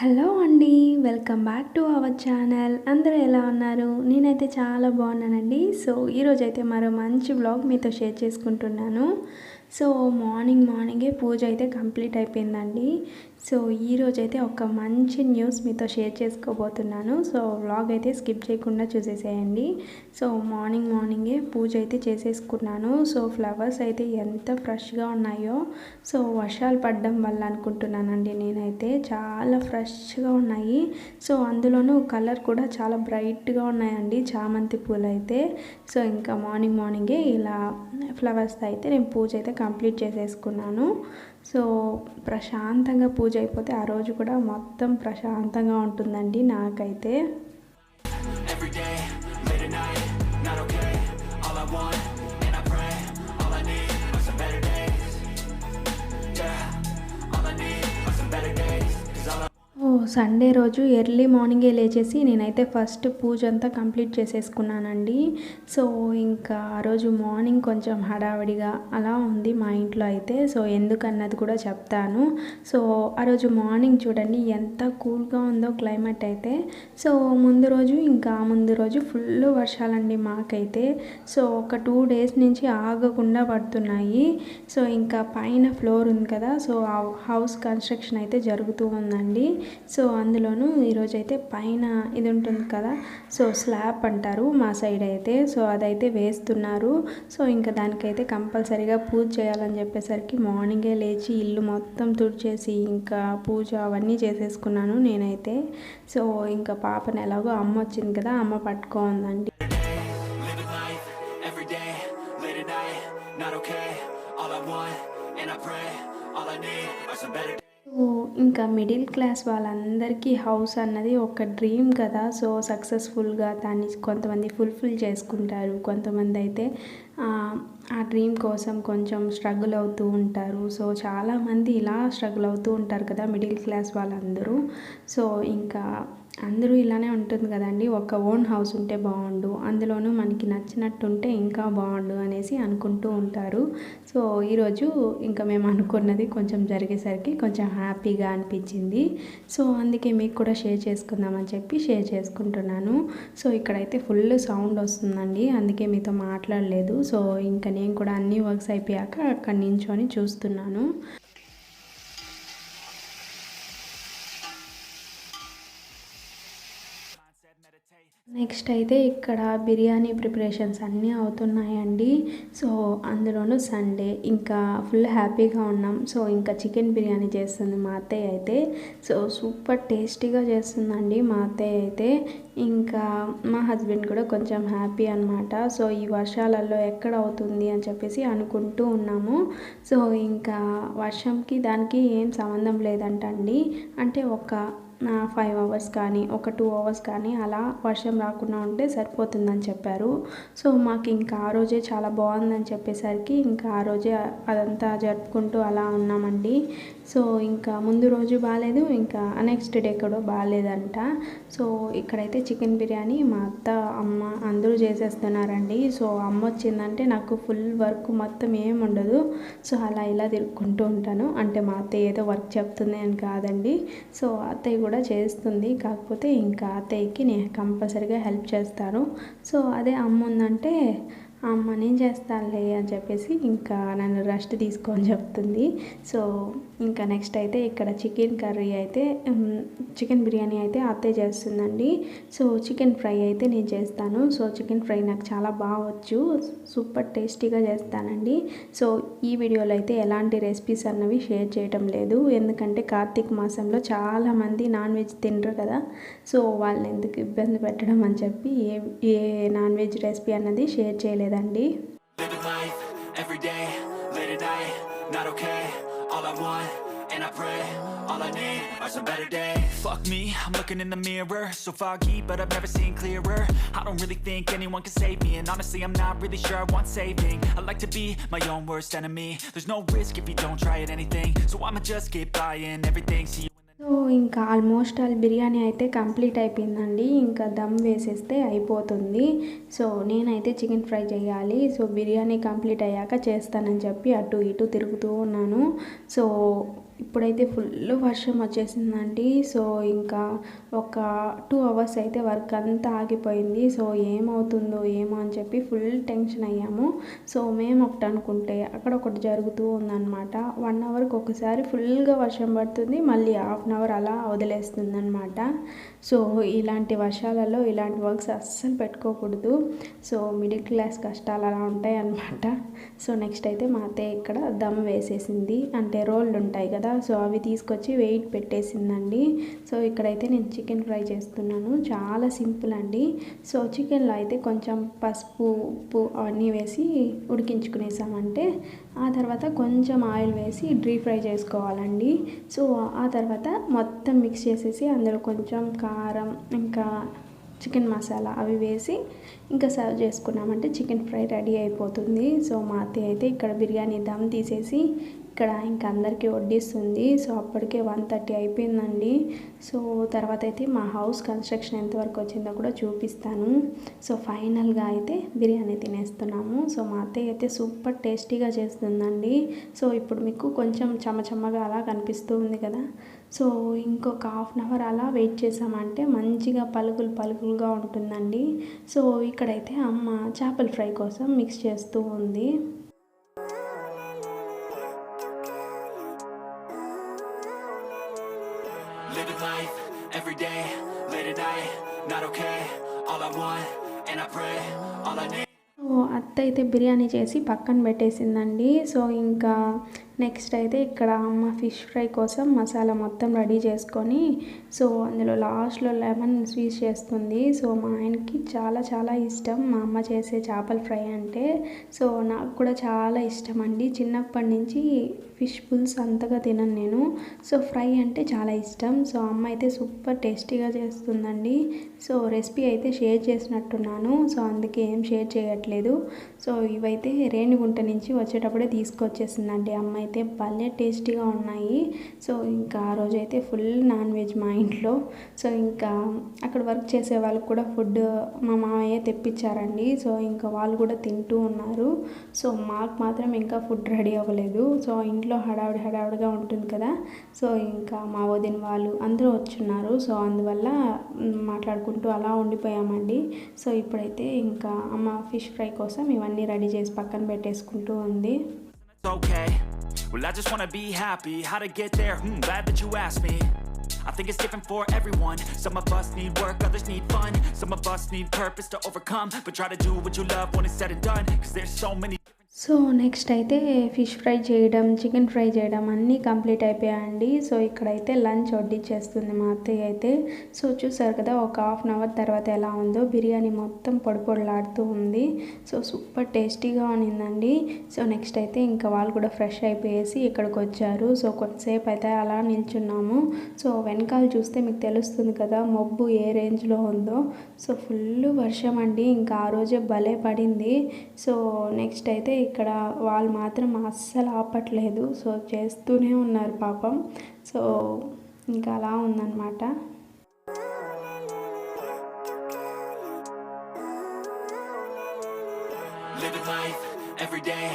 Hello అండి. Welcome back to our channel. అందరూ ఎలా ఉన్నారు? నేనైతే చాలా బాగున్నానండి. సో ఈరోజైతే మరో మంచి వ్లాగ్ మీతో షేర్ చేసుకుంటున్నాను. సో మార్నింగే పూజ అయితే కంప్లీట్ అయిపోయిందండి. సో ఈరోజైతే ఒక మంచి న్యూస్ మీతో షేర్ చేసుకోబోతున్నాను. సో వ్లాగ్ అయితే స్కిప్ చేయకుండా చూసేసేయండి. సో మార్నింగే పూజ అయితే చేసేసుకున్నాను. సో ఫ్లవర్స్ అయితే ఎంత ఫ్రెష్గా ఉన్నాయో, సో వర్షాలు పడడం వల్ల అనుకుంటున్నానండి నేనైతే. చాలా ఫ్రెష్గా ఉన్నాయి. సో అందులోనూ కలర్ కూడా చాలా బ్రైట్గా ఉన్నాయండి చామంతి పూలు అయితే. సో ఇంకా మార్నింగే ఇలా ఫ్లవర్స్ అయితే నేను పూజ అయితే కంప్లీట్ చేసేసుకున్నాను. సో ప్రశాంతంగా పూజ అయిపోతే ఆ రోజు కూడా మొత్తం ప్రశాంతంగా ఉంటుందండి నాకైతే. సండే రోజు ఎర్లీ మార్నింగే లేచేసి నేనైతే ఫస్ట్ పూజ అంతా కంప్లీట్ చేసేసుకున్నానండి. సో ఇంకా ఆ రోజు మార్నింగ్ కొంచెం హడావిడిగా అలా ఉంది మా ఇంట్లో అయితే. సో ఎందుకన్నది కూడా చెప్తాను. సో ఆ రోజు మార్నింగ్ చూడండి ఎంత కూల్గా ఉందో క్లైమేట్ అయితే. సో ముందు రోజు ఫుల్ వర్షాలండి మాకైతే. సో ఒక 2 days నుంచి ఆగకుండా పడుతున్నాయి. సో ఇంకా పైన ఫ్లోర్ ఉంది కదా, సో ఆ హౌస్ కన్స్ట్రక్షన్ అయితే జరుగుతూ ఉందండి. సో అందులోనూ ఈరోజైతే పైన ఇది ఉంటుంది కదా, సో స్లాబ్ అంటారు మా సైడ్ అయితే. సో అదైతే వేస్తున్నారు. సో ఇంకా దానికైతే కంపల్సరీగా పూజ చేయాలని చెప్పేసరికి మార్నింగే లేచి ఇల్లు మొత్తం తుడిచేసి ఇంకా పూజ అవన్నీ చేసేసుకున్నాను నేనైతే. సో ఇంకా పాపను ఎలాగో అమ్మ వచ్చింది కదా, అమ్మ పట్టుకోందండి. ఇంకా మిడిల్ క్లాస్ వాళ్ళందరికీ హౌస్ అన్నది ఒక డ్రీమ్ కదా. సో సక్సెస్ఫుల్గా దాన్ని కొంతమంది ఫుల్ఫిల్ చేసుకుంటారు, కొంతమంది అయితే ఆ డ్రీమ్ కోసం కొంచెం స్ట్రగుల్ అవుతూ ఉంటారు. సో చాలామంది ఇలా స్ట్రగుల్ అవుతూ ఉంటారు కదా మిడిల్ క్లాస్ వాళ్ళందరూ. సో ఇంకా అందరూ ఇలానే ఉంటుంది కదండి, ఒక ఓన్ హౌస్ ఉంటే బాగుండు, అందులోనూ మనకి నచ్చినట్టు ఉంటే ఇంకా బాగుండు అనేసి అనుకుంటూ ఉంటారు. సో ఈరోజు ఇంకా మేము అనుకున్నది కొంచెం జరిగేసరికి కొంచెం హ్యాపీగా అనిపించింది. సో అందుకే మీకు కూడా షేర్ చేసుకుందామని చెప్పి షేర్ చేసుకుంటున్నాను. సో ఇక్కడైతే ఫుల్ సౌండ్ వస్తుందండి, అందుకే మీతో మాట్లాడలేదు. సో ఇంకా నేను కూడా అన్ని వర్క్స్ అయిపోయాక అక్కడి నించొని చూస్తున్నాను. నెక్స్ట్ అయితే ఇక్కడ బిర్యానీ ప్రిపరేషన్స్ అన్నీ అవుతున్నాయండి. సో అందులోనూ సండే ఇంకా ఫుల్ హ్యాపీగా ఉన్నాం. సో ఇంకా చికెన్ బిర్యానీ చేస్తుంది మా అత్తయ్య అయితే. సో సూపర్ టేస్టీగా చేస్తుందండి మా అత్తయ్య అయితే. ఇంకా మా హస్బెండ్ కూడా కొంచెం హ్యాపీ అనమాట. సో ఈ వర్షాలలో ఎక్కడ అవుతుంది అని చెప్పేసి అనుకుంటూ ఉన్నాము. సో ఇంకా వర్షంకి దానికి ఏం సంబంధం లేదంటండి. అంటే ఒక 5 hours కానీ ఒక 2 hours కానీ అలా వర్షం రాకుండా ఉంటే సరిపోతుందని చెప్పారు. సో మాకు ఇంకా ఆ రోజే చాలా బాగుందని చెప్పేసరికి ఇంకా ఆ రోజే అదంతా జరుపుకుంటూ అలా ఉన్నామండి. సో ఇంకా ముందు రోజు బాగాలేదు, ఇంకా నెక్స్ట్ డే కూడా బాగాలేదంట. సో ఇక్కడైతే చికెన్ బిర్యానీ మా అత్త అమ్మ అందరూ చేసేస్తున్నారండి. సో అమ్మ వచ్చిందంటే నాకు ఫుల్ వర్క్ మొత్తం ఏమి ఉండదు. సో అలా ఇలా తిరుక్కుంటూ ఉంటాను. అంటే మా అత్తయ్య ఏదో వర్క్ చెప్తుంది అని కాదండి. సో అత్తయ్య కూడా చేస్తుంది, కాకపోతే ఇంకా అత్తయ్యకి నేను కంపల్సరీగా హెల్ప్ చేస్తాను. సో అదే అమ్మ ఉందంటే అమ్మ నేను చేస్తానులే అని చెప్పేసి ఇంకా నన్ను రెస్ట్ తీసుకొని చెప్తుంది. సో ఇంకా నెక్స్ట్ అయితే ఇక్కడ చికెన్ బిర్యానీ అయితే అత్తయ్య చేస్తుందండి. సో చికెన్ ఫ్రై అయితే నేను చేస్తాను. సో చికెన్ ఫ్రై నాకు చాలా బాగొచ్చు, సూపర్ టేస్టీగా చేస్తానండి. సో ఈ వీడియోలో అయితే ఎలాంటి రెసిపీస్ అన్నవి షేర్ చేయడం లేదు, ఎందుకంటే కార్తీక మాసంలో చాలామంది నాన్ వెజ్ తినరు కదా. సో వాళ్ళని ఎందుకు ఇబ్బంది పెట్టడం అని చెప్పి ఏ నాన్ వెజ్ రెసిపీ అన్నది షేర్ చేయలేదండి. And I pray, all I need are some better days. Fuck me, I'm looking in the mirror, so foggy, but I've never seen clearer. I don't really think anyone can save me, and honestly I'm not really sure I want saving. I like to be my own worst enemy. There's no risk if you don't try at anything, so I'ma just keep buying everything. See you. So ఇంకా almost biryani అయితే complete అయిపోయిందండి. ఇంకా దమ్ వేసేస్తే అయిపోతుంది. So నేనైతే chicken fry చేయాలి. So biryani complete అయ్యాక చేస్తానని చెప్పి అటు ఇటు తిరుగుతూ ఉన్నాను. సో ఇప్పుడైతే ఫుల్ వర్షం వచ్చేసిందండి. సో ఇంకా ఒక 2 అవర్స్ అయితే వర్క్ అంతా ఆగిపోయింది. సో ఏమవుతుందో ఏమో అని చెప్పి ఫుల్ టెన్షన్ అయ్యాము. సో మేము ఒకటి అనుకుంటే అక్కడ ఒకటి జరుగుతూ ఉందన్నమాట. 1 అవర్కి ఒకసారి ఫుల్గా వర్షం పడుతుంది, మళ్ళీ హాఫ్ అన్ అవర్ అలా వదిలేస్తుంది అనమాట. సో ఇలాంటి వర్షాలలో ఇలాంటి వర్క్స్ అస్సలు పెట్టుకోకూడదు. సో మిడిల్ క్లాస్ కష్టాలు అలా ఉంటాయి అన్నమాట. సో నెక్స్ట్ అయితే మా అత్తయ్య ఇక్కడ దమ్ వేసేసింది, అంటే రోళ్ళు ఉంటాయి కదా, సో అవి తీసుకొచ్చి వెయిట్ పెట్టేసిందండి. సో ఇక్కడైతే నేను చికెన్ ఫ్రై చేస్తున్నాను. చాలా సింపుల్ అండి. సో చికెన్లో అయితే కొంచెం పసుపు, ఉప్పు అవన్నీ వేసి ఉడికించుకునేసామంటే ఆ తర్వాత కొంచెం ఆయిల్ వేసి డీప్ ఫ్రై చేసుకోవాలండి. సో ఆ తర్వాత మొత్తం మిక్స్ చేసేసి అందులో కొంచెం కారం ఇంకా చికెన్ మసాలా అవి వేసి ఇంకా సర్వ్ చేసుకున్నామంటే చికెన్ ఫ్రై రెడీ అయిపోతుంది. సో మా అత్తయ్య అయితే ఇక్కడ బిర్యానీ దమ్ తీసేసి ఇక్కడ ఇంకా అందరికీ వడ్డిస్తుంది. సో అప్పటికే 1:30 అయిపోయిందండి. సో తర్వాత అయితే మా హౌస్ కన్స్ట్రక్షన్ ఎంతవరకు వచ్చిందో కూడా చూపిస్తాను. సో ఫైనల్గా అయితే బిర్యానీ తినేస్తున్నాము. సో మా అత్తయ్య అయితే సూపర్ టేస్టీగా చేస్తుందండి. సో ఇప్పుడు మీకు కొంచెం చెమ్మగా అలా కనిపిస్తూ ఉంది కదా. సో ఇంకొక హాఫ్ అన్ అవర్ అలా వెయిట్ చేసామంటే మంచిగా పలుకులుగా ఉంటుందండి. సో ఇక్కడైతే అమ్మ చేపల ఫ్రై కోసం మిక్స్ చేస్తూ ఉంది. Living life, every day, late at night, not okay, all I want, and I pray, all I need. So అత్త అయితే బిర్యానీ చేసి పక్కన పెట్టేసిందండి. సో ఇంకా నెక్స్ట్ అయితే ఇక్కడ అమ్మ ఫిష్ ఫ్రై కోసం మసాలా మొత్తం రెడీ చేసుకొని సో అందులో లాస్ట్లో లెమన్ స్వీట్ చేస్తుంది. సో మా ఆయనకి చాలా ఇష్టం మా అమ్మ చేసే చేపల ఫ్రై అంటే. సో నాకు కూడా చాలా ఇష్టం అండి. చిన్నప్పటి నుంచి ఫిష్ పుల్స్ అంతగా తినను నేను. సో ఫ్రై అంటే చాలా ఇష్టం. సో అమ్మ అయితే సూపర్ టేస్టీగా చేస్తుందండి. సో రెసిపీ అయితే షేర్ చేసినట్టున్నాను. సో అందుకే ఏం షేర్ చేయట్లేదు. సో ఇవైతే రేణిగుంట నుంచి వచ్చేటప్పుడే తీసుకొచ్చేసిందండి అమ్మ అయితే. భలే టేస్టీగా ఉన్నాయి. సో ఇంకా ఆ రోజు అయితే ఫుల్ నాన్ వెజ్ మా ఇంట్లో. సో ఇంకా అక్కడ వర్క్ చేసే వాళ్ళకి కూడా ఫుడ్ మా మామయ్య తెప్పించారండి. సో ఇంకా వాళ్ళు కూడా తింటూ ఉన్నారు. సో మాకు మాత్రం ఇంకా ఫుడ్ రెడీ అవ్వలేదు. సో ఇంట్లో హడావిడిగా ఉంటుంది కదా. సో ఇంకా మా వదిన వాళ్ళు అందరూ వచ్చున్నారు. సో అందువల్ల మాట్లాడుకుంటూ అలా ఉండిపోయామండి. సో ఇప్పుడైతే ఇంకా అమ్మ ఫిష్ ఫ్రై కోసం ఇవన్నీ రెడీ చేసి పక్కన పెట్టేసుకుంటూ ఉంది. Okay, well I just wanna be happy, how to get there, glad that you asked me. I think it's different for everyone. Some of us need work, others need fun. Some of us need purpose to overcome. But try to do what you love when it's said and done. Cause there's so many. So next అయితే fish fry చేయడం, chicken fry చేయడం అన్నీ complete అయిపోయాయండి. So ఇక్కడైతే lunch వడ్డించేస్తుంది మా అత్తయ్య అయితే. So చూసారు కదా ఒక హాఫ్ అన్ అవర్ తర్వాత ఎలా ఉందో. బిర్యానీ మొత్తం పొడిలాడుతూ ఉంది. సో సూపర్ టేస్టీగా ఉన్నిందండి. సో నెక్స్ట్ అయితే ఇంకా వాళ్ళు కూడా ఫ్రెష్ అయిపోయేసి ఇక్కడికి వచ్చారు. సో కొంతసేపు అయితే అలా నిల్చున్నాము. సో వెనకాల చూస్తే మీకు తెలుస్తుంది కదా మబ్బు ఏ రేంజ్లో ఉందో. సో ఫుల్ వర్షం అండి. ఇంకా ఆ రోజే భలే పడింది. సో నెక్స్ట్ అయితే ఇక్కడ వాళ్ళు మాత్రం అస్సలు ఆపట్లేదు. సో చేస్తూనే ఉన్నారు పాపం. సో ఇంకా అలా ఉందన్నమాట. Living life, every day,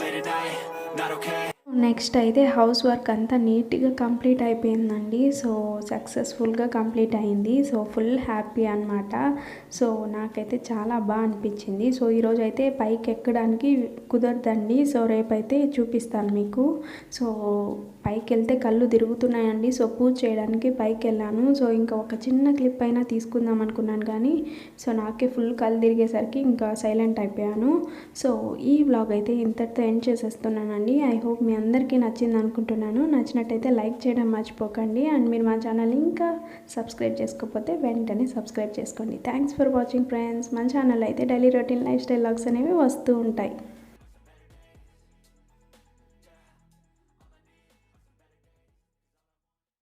late at night, not okay. Next అయితే హౌస్ వర్క్ అంతా నీట్గా కంప్లీట్ అయిపోయిందండి. సో సక్సెస్ఫుల్గా కంప్లీట్ అయింది. సో ఫుల్ హ్యాపీ అనమాట. సో నాకైతే చాలా బాగా అనిపించింది. సో ఈరోజు అయితే పైకి ఎక్కడానికి కుదరదండి. సో రేపైతే చూపిస్తాను మీకు. సో పైకి వెళ్తే కళ్ళు తిరుగుతున్నాయండి. సో పూజ చేయడానికి పైకి వెళ్ళాను. సో ఇంకా ఒక చిన్న క్లిప్ అయినా తీసుకుందాం అనుకున్నాను కానీ సో నాకే ఫుల్ కళ్ళు తిరిగేసరికి ఇంకా సైలెంట్ అయిపోయాను. సో ఈ వ్లాగ్ అయితే ఇంతటితో ఎండ్ చేసేస్తున్నానండి. ఐ హోప్ మీ అందరికీ నచ్చింది అనుకుంటున్నాను. నచ్చినట్టయితే లైక్ చేయడం మర్చిపోకండి. అండ్ మీరు మా ఛానల్ ఇంకా సబ్స్క్రైబ్ చేసుకోకపోతే వెంటనే సబ్స్క్రైబ్ చేసుకోండి. Thanks for watching friends. మన ఛానల్ అయితే daily routine life style vlogs అనేవి వస్తూ ఉంటాయి.